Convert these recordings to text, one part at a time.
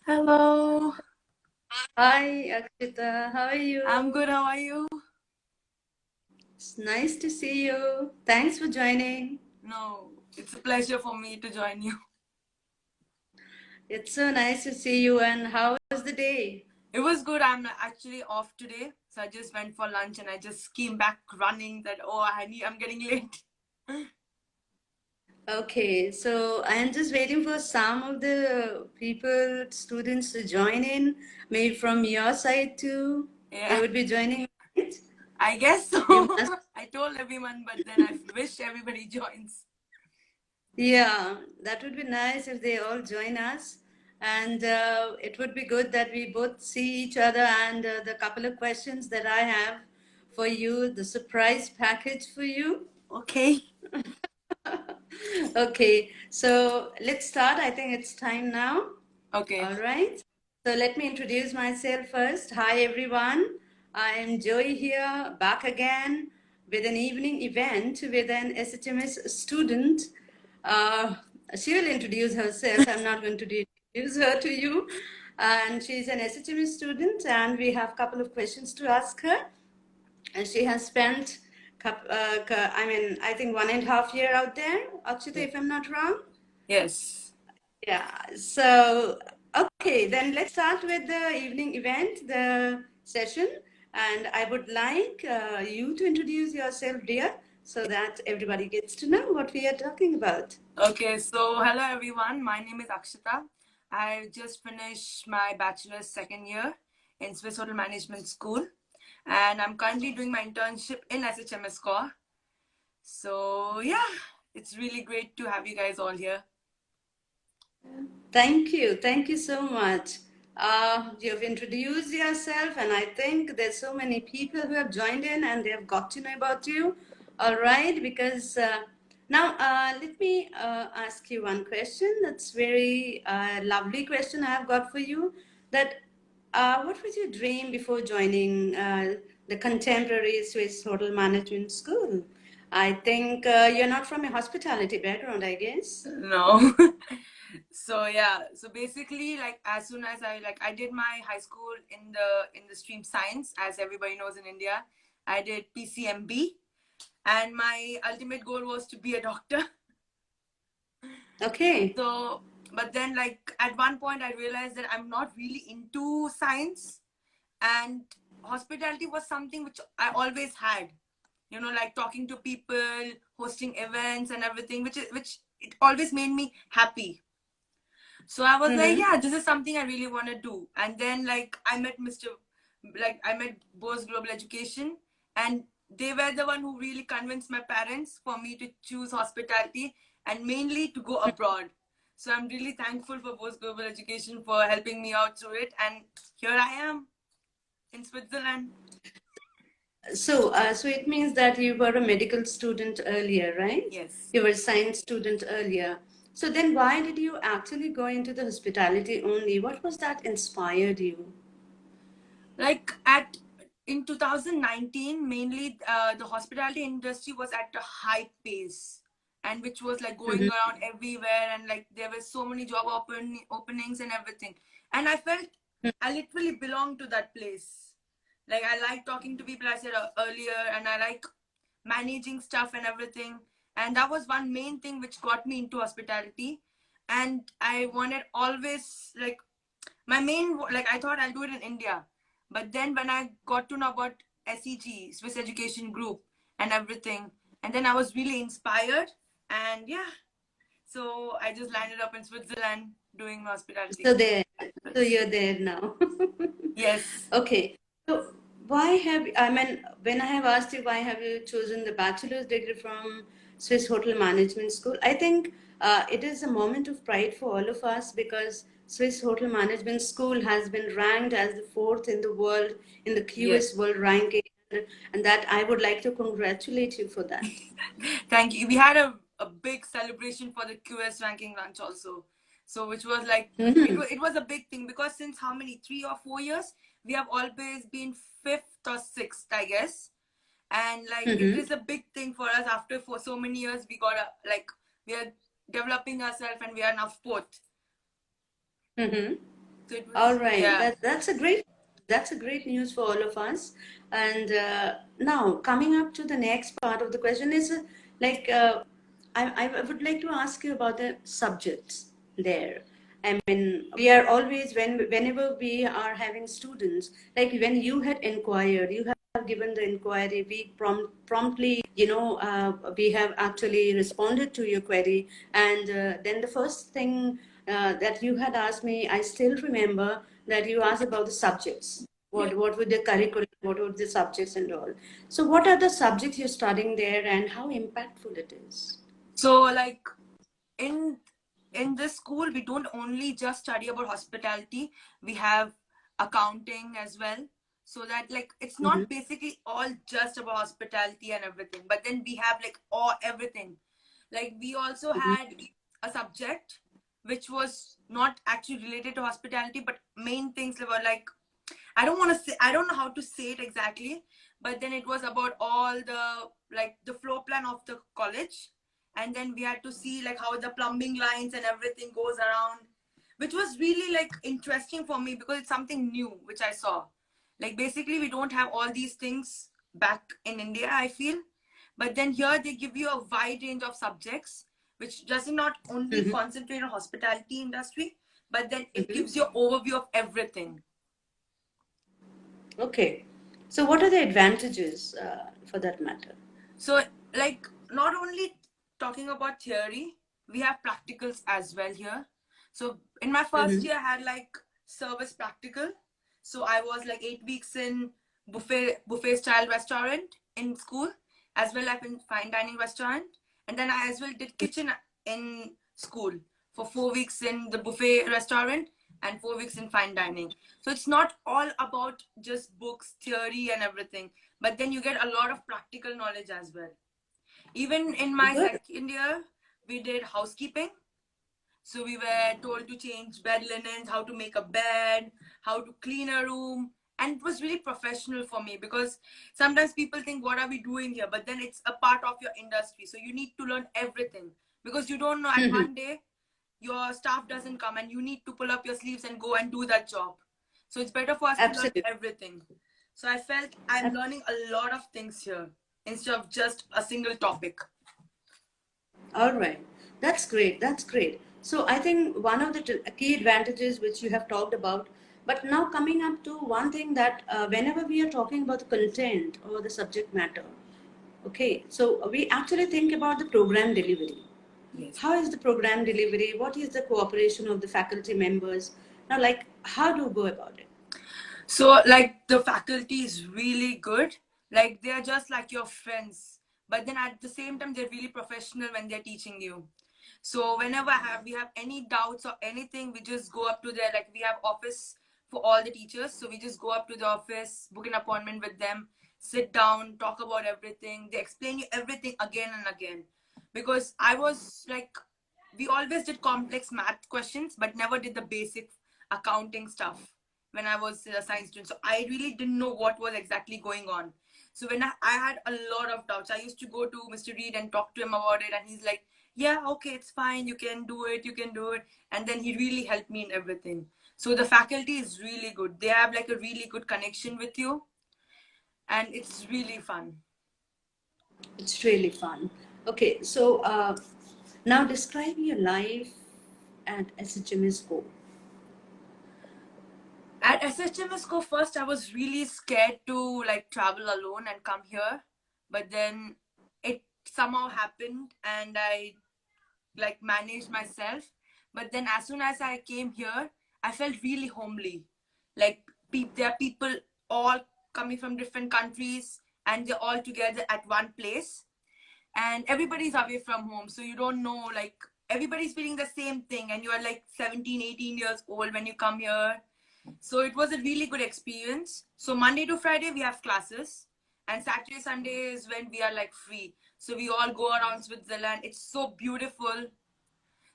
Hello, Hi, Akshita. How are you? I'm good. How are you? It's nice to see you. Thanks for joining. No, it's a pleasure for me to join you. It's so nice to see you. And how was the day? It was good. I'm actually off today, so I just went for lunch and I just came back running. I'm getting late. Okay, so I am just waiting for some of the people, students to join in. Maybe from your side too. They Yeah, would be joining, right? I guess so. You must. I told everyone, but then I wish everybody joins. Yeah, that would be nice if they all join us. And it would be good that we both see each other. And the couple of questions that I have for you, the surprise package for you. Okay. Okay, so let's start. I think it's time now. Okay. All right. So let me introduce myself first. Hi, everyone. I am Joy here, back again with an evening event with an SHMS student. Uh, she will introduce herself. I'm not going to introduce her to you. And she's an SHMS student, and we have a couple of questions to ask her. And she has spent, I think 1.5 years out there, Akshita, Yeah. if I'm not wrong. Yes. Yeah, so okay, then let's start with the evening event, the session. And I would like you to introduce yourself, dear, so that everybody gets to know what we are talking about. Okay. So, hello everyone. My name is Akshita. I just finished my bachelor's second year in Swiss Hotel Management School, and I'm currently doing my internship in SHMS Core. So yeah, it's really great to have you guys all here. Thank you. Thank you so much. You've introduced yourself, and I think there's so many people who have joined in and they have got to know about you. All right, because now let me ask you one question. That's very lovely question I have got for you. That what was your dream before joining the contemporary Swiss Hotel Management School? I think you're not from a hospitality background, I guess. No. So yeah, so basically like as soon as I did my high school in the stream science, as everybody knows in India, I did PCMB, and my ultimate goal was to be a doctor. Okay. So but then like at one point I realized that I'm not really into science, and hospitality was something which I always had, like talking to people, hosting events and everything, which it always made me happy. So I was like, Mm-hmm. yeah, this is something I really want to do. And then like I met Bose Global Education, and they were the one who really convinced my parents for me to choose hospitality and mainly to go abroad. So I'm really thankful for Bose Global Education for helping me out through it, and here I am in Switzerland. So it means that you were a medical student earlier, right? Yes. You were a science student earlier. So then why did you actually go into the hospitality only? What was that inspired you? Like at in 2019, mainly the hospitality industry was at a high pace, and which was like going Mm-hmm. around everywhere, and like there were so many openings and everything, and I felt I literally belonged to that place. Like I like talking to people, I said earlier, and I like managing stuff and everything, and that was one main thing which got me into hospitality. And I wanted always like my main, like I thought I'll do it in India, but then when I got to know about SEG, Swiss Education Group, and everything, and then I was really inspired, and yeah, so I just landed up in Switzerland doing So hospitality. there, so you're there now. Yes. Okay. So why have I mean when I have asked you why have you chosen the bachelor's degree from Swiss Hotel Management School, I think it is a moment of pride for all of us because Swiss Hotel Management School has been ranked as the fourth in the world in the Yes. QS World Ranking, and that I would like to congratulate you for that. Thank you. We had a big celebration for the QS ranking lunch also. So which was like Mhm. it was a big thing because since how many 3 or 4 years we have always been fifth or sixth, I guess. And like it Mhm. is a big thing for us after for so many years we got a we are developing ourselves and we are now fourth. Mhm. So it All was, right, yeah. that's a great news for all of us. And now coming up to the next part of the question is like I would like to ask you about the subjects there. I mean, we are always whenever we are having students, like when you had inquired, you have given the inquiry, we promptly, we have actually responded to your query, and then the first thing that you had asked me, I still remember that you asked about the subjects. Yeah. What would the curriculum, what would the subjects and all. So what are the subjects you're studying there and how impactful it is? So like in in this school, we don't only just study about hospitality. We have accounting as well. So that like it's Mm-hmm. not basically all just about hospitality and everything, but then we have like all everything. Like we also Mm-hmm. had a subject which was not actually related to hospitality, but main things were like, I don't want to say, I don't know how to say it exactly, but then it was about all the like the floor plan of the college, and then we had to see like how the plumbing lines and everything goes around, which was really like interesting for me because it's something new which I saw. Like basically, we don't have all these things back in India, I feel, but then here they give you a wide range of subjects, which does not only Mm-hmm. concentrate on hospitality industry, but then it Mm-hmm. gives you overview of everything. Okay. So what are the advantages for that matter? So, like, not only talking about theory, we have practicals as well here. So, in my first Mm-hmm. year, I had like service practical. So, I was like 8 weeks in buffet style restaurant in school, as well as in fine dining restaurant, and then I as well did kitchen in school for 4 weeks in the buffet restaurant and 4 weeks in fine dining. So it's not all about just books, theory, and everything, but then you get a lot of practical knowledge as well. Even in my Good. second year, we did housekeeping. So we were told to change bed linens, how to make a bed, how to clean a room. And it was really professional for me because sometimes people think, what are we doing here? But then it's a part of your industry. So you need to learn everything because you don't know at Mm-hmm. one day your staff doesn't come and you need to pull up your sleeves and go and do that job. So it's better for us to learn Absolutely. everything. So I felt I'm learning a lot of things here instead of just a single topic. All right. That's great. That's great. So I think one of the key advantages which you have talked about, but now coming up to one thing that whenever we are talking about the content or the subject matter, okay, so we actually think about the program delivery. Yes. How is the program delivery? What is the cooperation of the faculty members? Now, like, how do you go about it? So, like, the faculty is really good. Like, they are just like your friends. But then at the same time, they're really professional when they're teaching you. So, whenever we have any doubts or anything, we just go up to their, like, we have office for all the teachers. So, we just go up to the office, book an appointment with them, sit down, talk about everything. They explain you everything again and again. Because I was like, we always did complex math questions, but never did the basic accounting stuff when I was a science student. So I really didn't know what was exactly going on. So when I had a lot of doubts, I used to go to Mr. Reed and talk to him about it. And he's like, yeah, okay, it's fine. You can do it. You can do it. And then he really helped me in everything. So the faculty is really good. They have like a really good connection with you. And it's really fun. It's really fun. Okay, so now describe your life at SHMS Go. At SHMSco first, I was really scared to like travel alone and come here, but then it somehow happened and I like managed myself. But then as soon as I came here, I felt really homely. Like there are people all coming from different countries and they're all together at one place and everybody's away from home. So you don't know, like everybody's feeling the same thing and you are like 17, 18 years old when you come here. So it was a really good experience. So Monday to Friday we have classes, and Saturday Sunday is when we are like free. So we all go around Switzerland. It's so beautiful.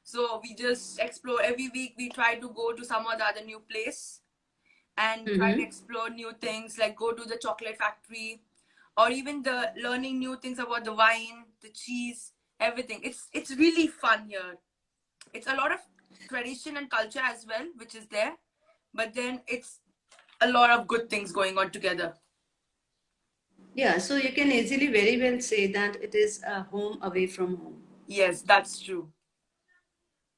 So we just explore every week. We try to go to some or the other new place and try to Mm-hmm. explore new things, like go to the chocolate factory, or even the learning new things about the wine, the cheese, everything. It's really fun here. It's a lot of tradition and culture as well, which is there, but then it's a lot of good things going on together. Yeah, so you can easily very well say that it is a home away from home. Yes, that's true.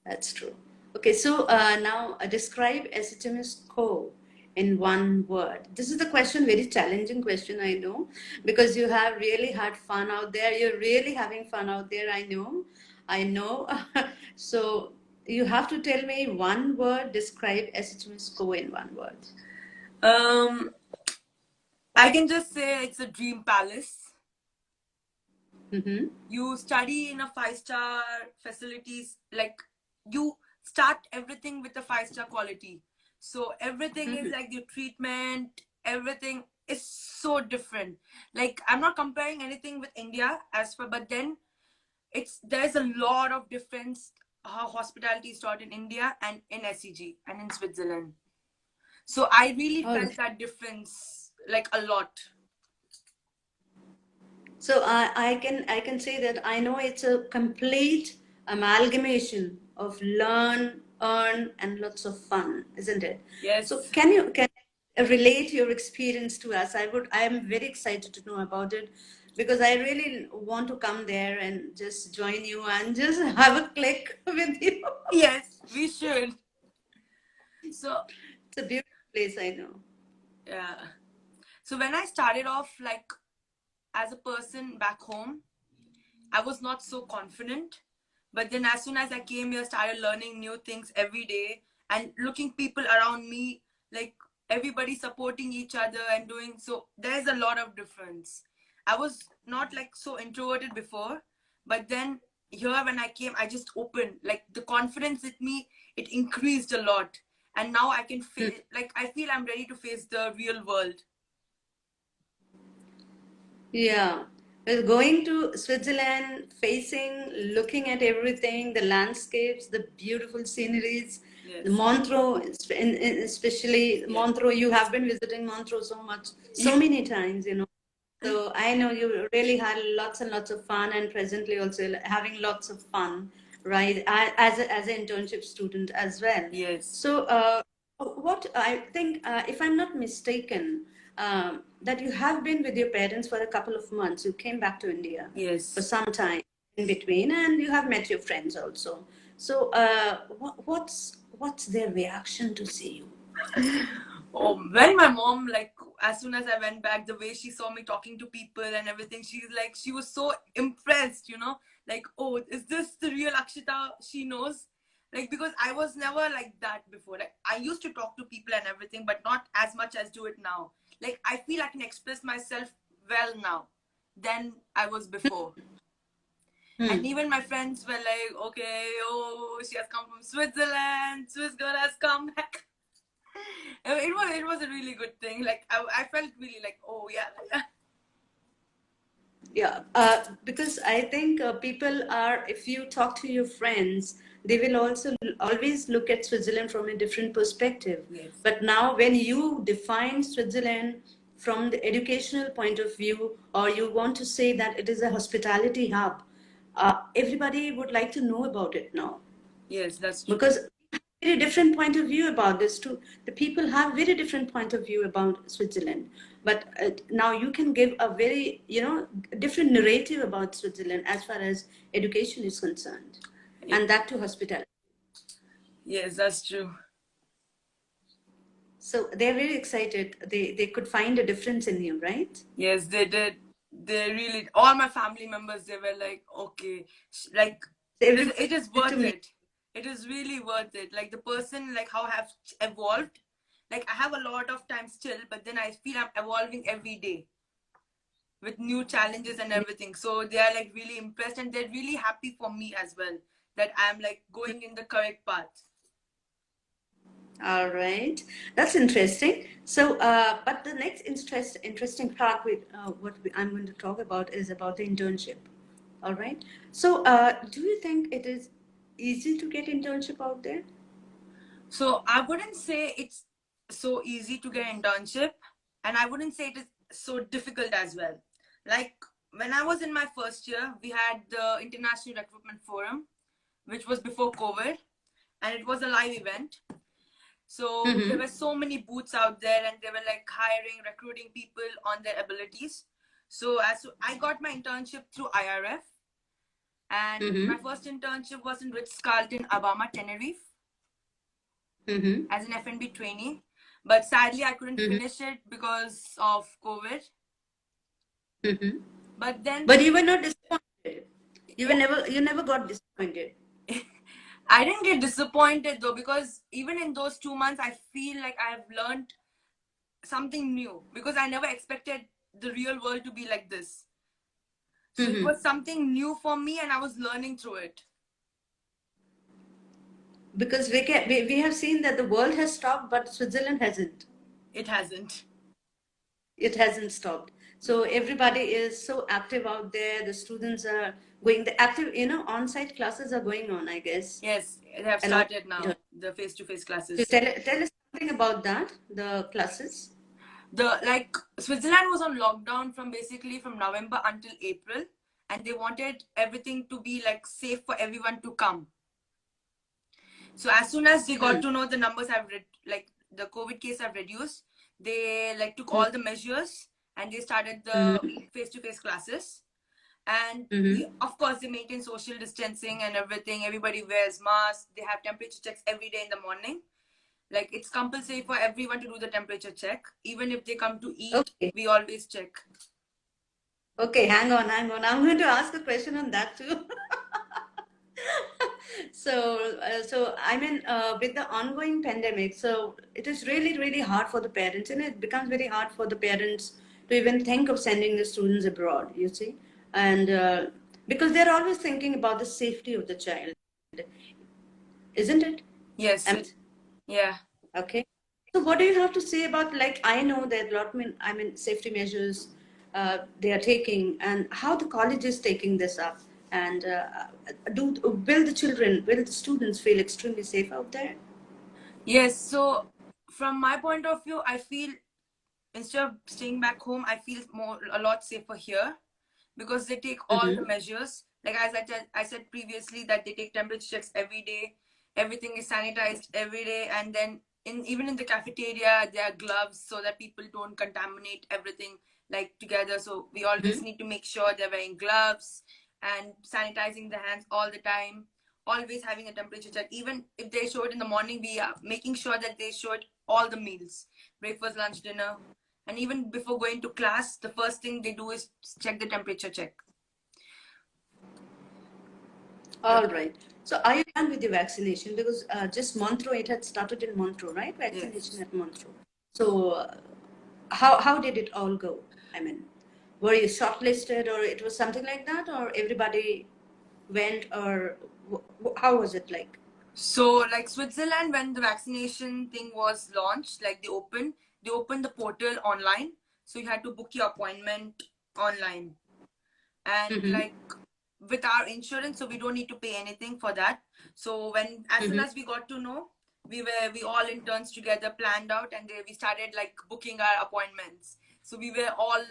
That's true. Okay, so now describe SHMS Co in one word. This is the question, very challenging question, I know, because you have really had fun out there. You're really having fun out there, I know. I know. So you have to tell me one word, describe SHMS Co in one word. Um, I can just say it's a dream palace. Mm-hmm. You study in a 5-star facilities, like you start everything with a 5-star quality. So everything is like the treatment, everything is so different. Like I'm not comparing anything with India as for, but then there's a lot of difference how hospitality is taught in India and in SEG and in Switzerland. So I really Oh, felt that difference like a lot. so I can say that I know it's a complete amalgamation of learn, earn, and lots of fun, isn't it? So Yes. can you relate your experience to us? I am very excited to know about it because I really want to come there and just join you and just have a click with you. Yes, we should. So It's a beautiful place, I know. yeah. So when I started off like as a person back home, I was not so confident. But then as soon as I came here, started learning new things every day and looking people around me, like everybody supporting each other and doing so there's a lot of difference. I was not like so introverted before, but then here when I came, I just opened. Like the confidence with me, it increased a lot. And now I can feel like I feel I'm ready to face the real world. Yeah. Well, going to Switzerland, facing, looking at everything, the landscapes, the beautiful sceneries, the Yes. Montreux, especially Yes. Montreux, you have been visiting Montreux so much, so many times, you know. So I know you really had lots and lots of fun, and presently also having lots of fun, right? As an internship student as well. Yes. So what I think, if I'm not mistaken, that you have been with your parents for a couple of months. You came back to India for Yes. some time in between, and you have met your friends also. So what's their reaction to see you? Oh, when my mom, like, as soon as I went back, the way she saw me talking to people and everything, she's like, she was so impressed, like, oh, is this the real Akshita she knows? Like, because I was never like that before. Like, I used to talk to people and everything, but not as much as do it now. Like, I feel I can express myself well now than I was before. And Hmm. even my friends were like, okay, oh, she has come from Switzerland, Swiss girl has come back. It was a really good thing. Like I felt really like, oh yeah. Yeah, because I think people are, if you talk to your friends, they will also always look at Switzerland from a different perspective. Yes. But now, when you define Switzerland from the educational point of view, or you want to say that it is a hospitality hub, everybody would like to know about it now Yes, that's true. because very different point of view about this too. The people have very different point of view about Switzerland, but now you can give a very different narrative about Switzerland as far as education is concerned, and that to hospitality. Yes, that's true. So they're very excited. They could find a difference in you, right? Yes, they did. They really, all my family members, they were like, okay, like So everybody it is wanted to worth meet. it. It is really worth it. Like the person, like how I have evolved. Like I have a lot of time still, but then I feel I'm evolving every day with new challenges and everything. So they are like really impressed and they're really happy for me as well that I'm like going in the correct path. All right, that's interesting. So, but the next interesting part with I'm going to talk about is about the internship. All right. So, do you think it is easy to get internship out there? So I wouldn't say it's so easy to get internship, and I wouldn't say it is so difficult as well. Like when I was in my first year, we had the International Recruitment Forum, which was before COVID, and it was a live event. So there were so many booths out there, and they were like hiring, recruiting people on their abilities. So as I got my internship through IRF, and my first internship was in Ritz-Carlton, Abama, Tenerife, as an F&B trainee. But sadly, I couldn't finish it because of COVID. But then, But you were not disappointed. You never got disappointed. I didn't get disappointed though, because even in those 2 months, I feel like I have learned something new, because I never expected the real world to be like this. So it was something new for me, and I was learning through it. Because we have seen that the world has stopped, but Switzerland hasn't. It hasn't. It hasn't stopped. So everybody is so active out there. The students are going, the active, on-site classes are going on, I guess. Yes, they have A lot. started now, the face-to-face So classes. tell us something about that, the classes. Switzerland was on lockdown from November until April, and they wanted everything to be like safe for everyone to come. So as soon as they got to know the numbers the COVID case have reduced, they took all the measures, and they started the face-to-face classes. And of course, they maintain social distancing and everything. Everybody wears masks. They have temperature checks every day in the morning. Like, it's compulsory for everyone to do the temperature check. Even if they come to eat, we always check. Okay, hang on. I'm going to ask a question on that too. So I mean, with the ongoing pandemic, so it is really, really hard for the parents, and it becomes very hard for the parents to even think of sending the students abroad, you see, and because they're always thinking about the safety of the child, isn't it? Yes. Yeah. Okay. So what do you have to say about, like, I know that safety measures they are taking, and how the college is taking this up, and will the students feel extremely safe out there? Yes. So from my point of view, I feel instead of staying back home, I feel a lot safer here, because they take all the measures. Like, as I said previously, that they take temperature checks every day. Everything is sanitized every day, and then even in the cafeteria, there are gloves so that people don't contaminate everything together. So we always need to make sure they're wearing gloves and sanitizing the hands all the time. Always having a temperature check. Even if they show it in the morning, we are making sure that they show it all the meals: breakfast, lunch, dinner. And even before going to class, the first thing they do is check the temperature check. All right. So are you done with the vaccination? Because just Montreux, it had started in Montreux, right? Vaccination at Montreux. So how did it all go? I mean, were you shortlisted, or it was something like that, or everybody went, or how was it like? So, like Switzerland, when the vaccination thing was launched, they opened the portal online. So you had to book your appointment online. And with our insurance, so we don't need to pay anything for that. So as soon as we got to know, we all interns together planned out, and we started booking our appointments. So we were all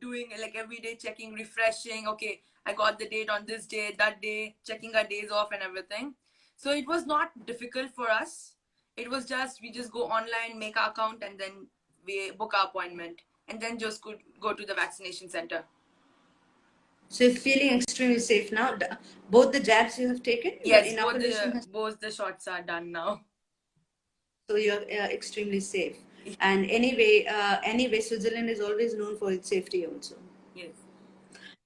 doing every day, checking, refreshing. Okay, I got the date on this day, that day, checking our days off and everything. So it was not difficult for us. It was just, we just go online, make our account, and then we book our appointment, and then just go to the vaccination center. So you're feeling extremely safe now. Both the jabs you have taken? Yes, both the shots are done now. So you're extremely safe. And anyway, Switzerland is always known for its safety also. Yes.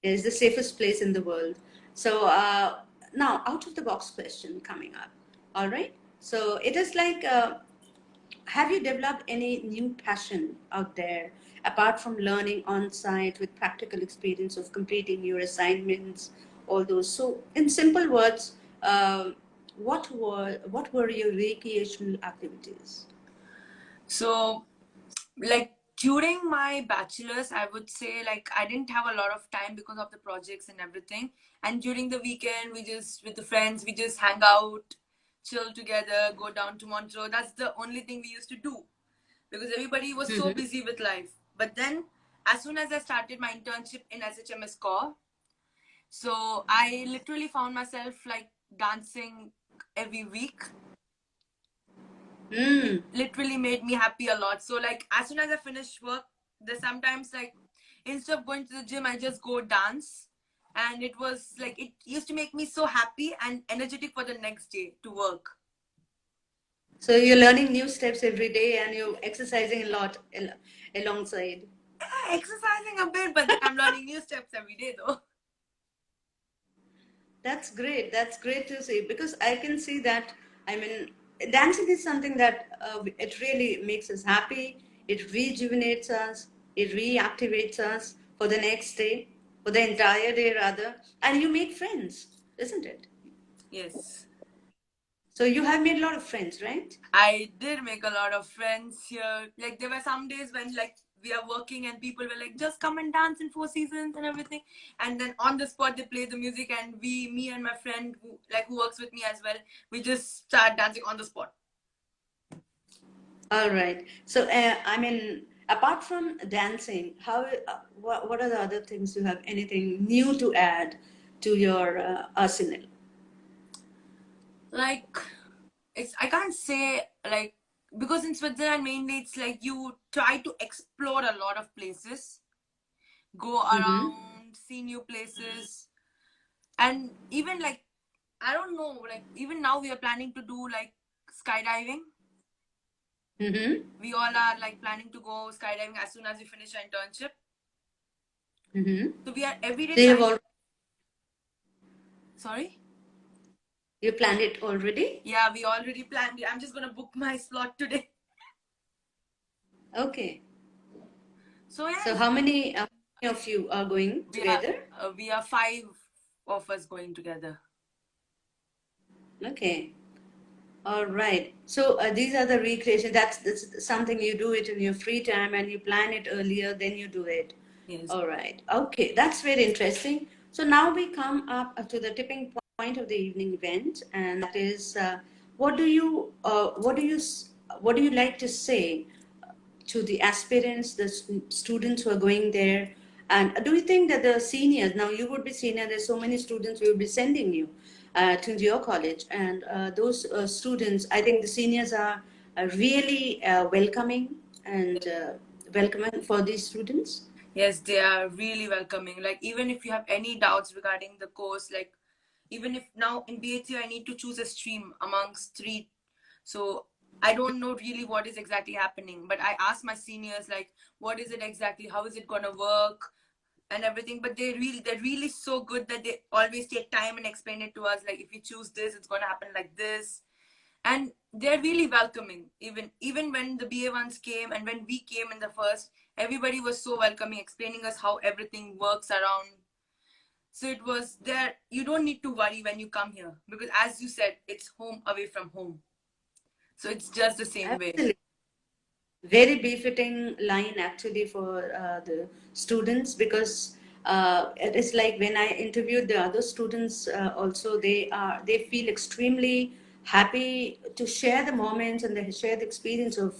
It's the safest place in the world. So now, out of the box question coming up. All right. So it is like, have you developed any new passion out there apart from learning on site with practical experience of completing your assignments, all those? So, in simple words, what were your recreational activities? So, during my bachelor's, I would say I didn't have a lot of time because of the projects and everything. And during the weekend, with the friends, we just hang out, chill together, go down to Montreux. That's the only thing we used to do, because everybody was so busy with life. But then, as soon as I started my internship in SHMS Core, so I literally found myself dancing every week. It Mm. literally made me happy a lot. So like as soon as I finish work, there's sometimes like instead of going to the gym, I just go dance. And it was like it used to make me so happy and energetic for the next day to work. So you're learning new steps every day and you're exercising a lot alongside. Exercising a bit, but then I'm learning new steps every day though. That's great. That's great to see because I can see that. I mean, dancing is something that it really makes us happy. It rejuvenates us. It reactivates us for the next day, for the entire day rather. And you make friends, isn't it? Yes. So you have made a lot of friends, right? I did make a lot of friends here. Like there were some days when like we are working and people were like, just come and dance in Four Seasons and everything. And then on the spot they play the music and me and my friend who works with me as well, we just start dancing on the spot. All right. So, I mean, apart from dancing, what are the other things you have? Anything new to add to your arsenal? Like I can't say like because in Switzerland mainly it's like you try to explore a lot of places, go Mm-hmm. around, see new places, and even like I don't know, like even now we are planning to do like skydiving. Mm-hmm. We all are like planning to go skydiving as soon as we finish our internship. Mm-hmm. So we are every day So you've trying. all Sorry. you planned it already? Yeah, we already planned it. I'm just gonna book my slot today. Okay. So yeah, So how many of you are going we are together? we are five of us going together. Okay. All right. So these are the recreation. That's something you do it in your free time and you plan it earlier, then you do it. Yes. All right. Okay. That's very interesting. So now we come up to the tipping point of the evening event, and that is, what do you like to say to the aspirants, the students who are going there? And do you think that the seniors, now you would be senior, there's so many students we will be sending you to your college, and those students, I think the seniors are really welcoming and welcoming for these students. Yes, they are really welcoming. Like even if you have any doubts regarding the course, like even if now in BHU I need to choose a stream amongst three, so I don't know really what is exactly happening. But I asked my seniors like, what is it exactly? How is it gonna work? And everything. But they're really so good that they always take time and explain it to us. Like if you choose this, it's gonna happen like this. And they're really welcoming. Even when the BA ones came and when we came in the first, everybody was so welcoming, explaining us how everything works around. So it was there. You don't need to worry when you come here because, as you said, it's home away from home. So it's just the same way. Absolutely. Very befitting line actually for the students because it is like when I interviewed the other students also they feel extremely happy to share the moments and they share the experience of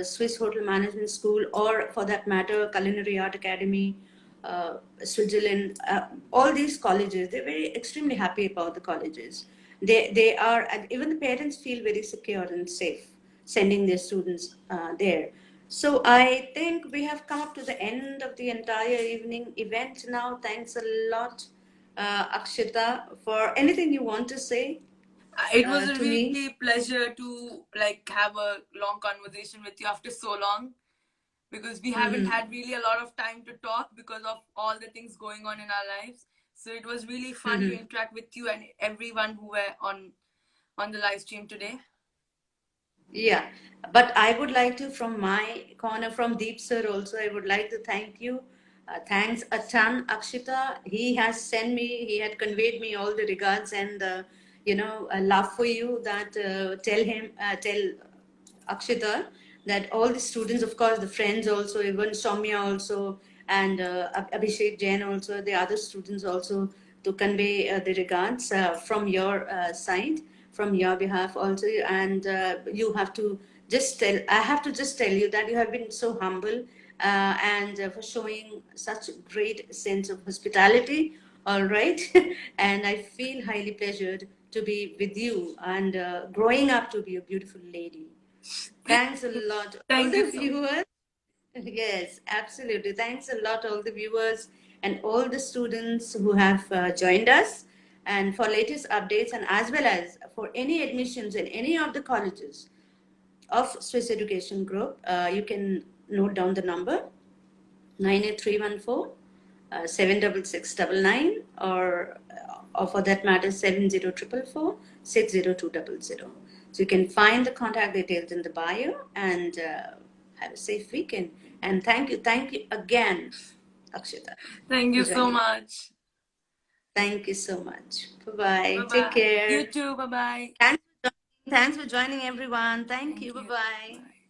Swiss Hotel Management School or for that matter Culinary Art Academy, Switzerland, all these colleges. They're very extremely happy about the colleges. They are, and even the parents feel very secure and safe sending their students there. So I think we have come up to the end of the entire evening event now. Thanks a lot, Akshita, for anything you want to say It was a to me. really pleasure to like have a long conversation with you after so long because we haven't Hmm. had really a lot of time to talk because of all the things going on in our lives. So it was really fun to Hmm. interact with you and everyone who were on the live stream today. Yeah, but I would like to, from my corner, from Deep Sir also, I would like to thank you. Thanks a ton, Akshita. He has sent me, he had conveyed me all the regards and, love for you that tell Akshita that all the students, of course, the friends also, even Soumya also, and Abhishek Jain also, the other students also, to convey the regards from your side, from your behalf also. And you have to I have to just tell you that you have been so humble and for showing such great sense of hospitality. All right. And I feel highly pleasured to be with you and growing up to be a beautiful lady. Thanks a lot, all Thank you the so much. viewers. Yes, absolutely. Thanks a lot, all the viewers and all the students who have joined us. And for latest updates, and as well as for any admissions in any of the colleges of Swiss Education Group, you can note down the number 98314 76699, or for that matter 70444 60200. So you can find the contact details in the bio, and have a safe weekend. And thank you again, Akshita, Thank for you so joining. much. Thank you so much. Bye bye. Bye Take bye. You care. too. Bye bye. Thanks for joining, everyone. Thank you. Thank Bye you. bye. Bye.